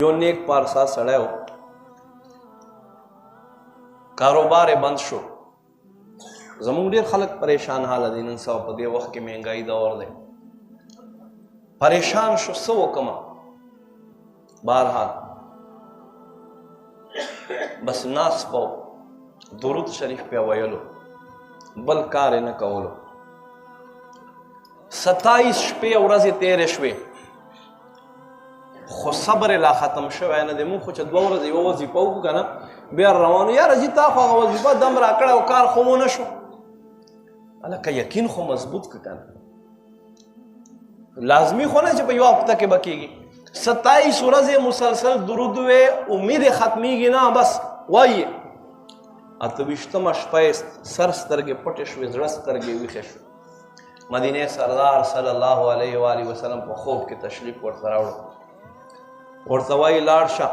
یو نیک پارسا سړی و، کاروبار یې بند شو. زمونږ ډېر خلک پریشان حاله دي نن سبا په دې وخت کې مهنګایي دور دی. پریشان شو څه وکړمه. بهرحال بس ناست به درود شریف پې ویلو، بل کار یې نه کولو. 27 شپې ورځې تېرې شوې، خو صبر لا ختم شوی نه دی. مونږ خو چې 2 ورځې یوه وظیفه وکړو که نه، بیا روانو. یاره جي تا خو هغه وظیفه دم را کړی او کار خو مو نه شو. هلکه یقین خو مضبوط که که نه، لازمي خو نه چې په یوه هفته کې به کېږي. 27 ورځې مسلسل درود وې، امید یې ختمیږي نه، بس وایي. 28مه شپه یې سر سترګې پټې شوې، زړه سترګې ویښې شوې. مدینې سردار صلی الله علیه و آله وسلم په خوب کې تشریف ورته راوړو. ورته وایي لاړ شه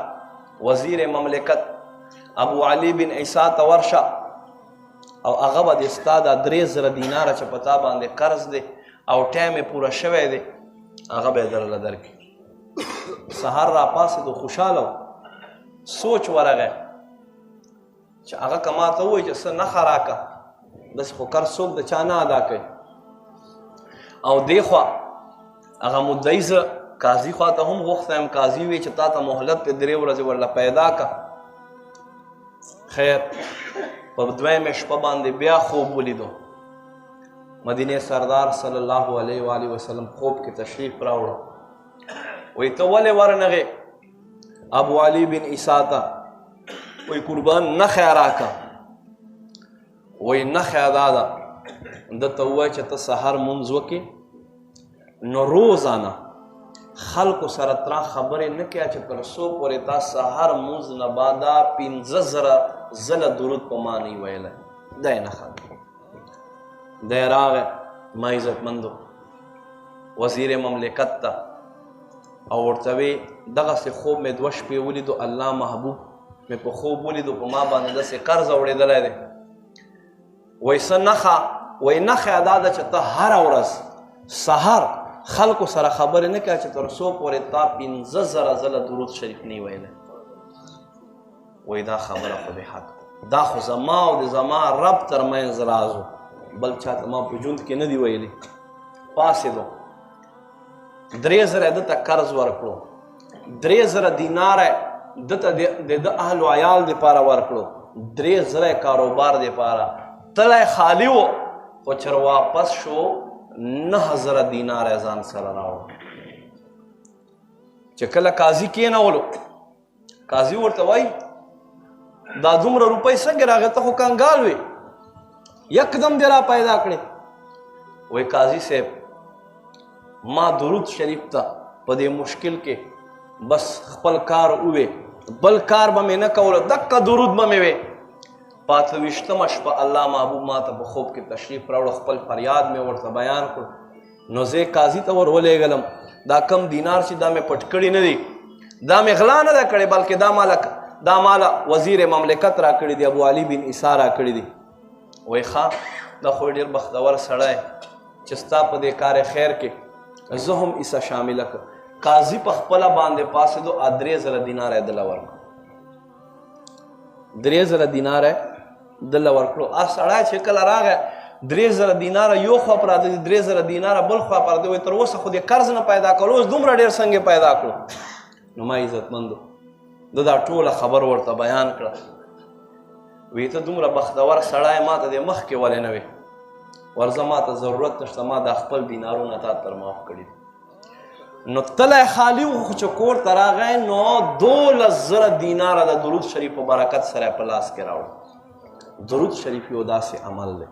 وزیر مملکت ابو علي بن عیسی ته ورشه او هغه به دې ستا دا 3000 دیناره چې په تا باندې قرض دی او ټایم یې پوره شوی دی هغه به یې درله درکړي. سهار را پاڅېدو، خوشحاله و. سوچ ورغی چې هغه که ما ته ووایي چې څه نښه راکړه، داسې خو قرض څوک د چا نه ادا کوي. او دې خوا هغه مدعي زه قاضي خوا ته هم غوښتی یم، قاضي وی چې تا ته مهلت په 3 ورځې ورله پیدا که. خیر په 2مې شپه باندې بیا خوب ولیدو. مدینې سردار صلی الله علیه و آله وسلم خوب کې تشریف راوړو. وی ته ولې ورنغې ابو علي بن عیسی ته؟ وی قربان نښه یې راکه. وی نښه یې دا ده، ده ته ووایه چې ته سحر مونځ وکړې نو روزانه خلکو سره ترا خبرې نه کوې چې تر څو پورې تا سحر مونځ نه بعده 15,000 ځله درود په ما نه ویلی. دا یې نښه ده. دی راغی ما عزتمندو وزیر مملکت ته او ورته وی دغسې خوب مې 2 شپې ولیدو، الله محبوب مې په خوب ولیدو، په ما باندې داسې قرض اوړېدلی دی. وایي څه نښه؟ وایي نښه یې دا ده چې ته هره ورځ سحر خلکو سره خبرې نه کوې چې تر څو پورې تا 15,000 ځله درود شریف نه ویلی. وایي دا خبره خو دې حق ده، دا خو زما او د زما رب ترمنځ راز و، بل چاته ما په ژوند کې نه دی ویلي. پاڅېدو 3,000 یې ده ته قرض ورکړو، 3,000 دیناره ده ته د ده اهل و عیال دپاره ورکړو، 3,000 یې کاروبار دپاره. تلی خالي و، خو چې واپس شو 9,000 دیناره یې ځان سره راوړو. چې کله قاضي کېنولو، قاضي ورته وایي دا دومره روپۍ څنګه راغې؟ ته خو کنګال وې، یکدم دې را پیدا کړې. وایي قاضي صاحب ما درود شریف ته په دې مشکل کې بس خپل کار ووې، بل کار به مې نه کولو، دقه درود به مې وې. 25مه شپه الله محبوب ما ته په خوب کې تشریف راوړو، خپل فریاد مې ورته بیان کړو. نو زه قاضي ته ور ولېږلم دا کم دینار چې دا مې پټ کړي نه دي، دا مې غلا نه ده کړې، بلکې دا ماله وزیر مملکت را کړي دي، ابو علي بن عیسی را کړي دي. وایي ښه دا خو ډېر بختور سړی چې ستا په دې کار خیر کې زه هم عیسی شامله کړ. قاضي په خپله باندې پاڅېدو، 3,000 دیناره یې دله ورکړو، 3,000 دیناره یې دله ورکړو. سړی چې کله راغی 3,000 دیناره یو خوا پراته دي، 3,000 دیناره بل خوا پراته وایي تر اوسه خو دې قرض نه پیدا کړو، اوس دومره ډېر څنګه پیدا کړو؟ نو ما عزتمندو ده دا ټوله خبر ورته بیان کړه. وی ته دومره بختور سړی ما ته دې مخکې ولې نه وې؟ ورځه ما ته ضرورت نشته، ما دا خپل دینارونه تا تر معاف کړي. نو تلی خالي و، خو چې کور ته راغی نو 12,000 دیناره د درود شریف په برکت سره په لاس کې راوړه. درود شریف یو داسې عمل دی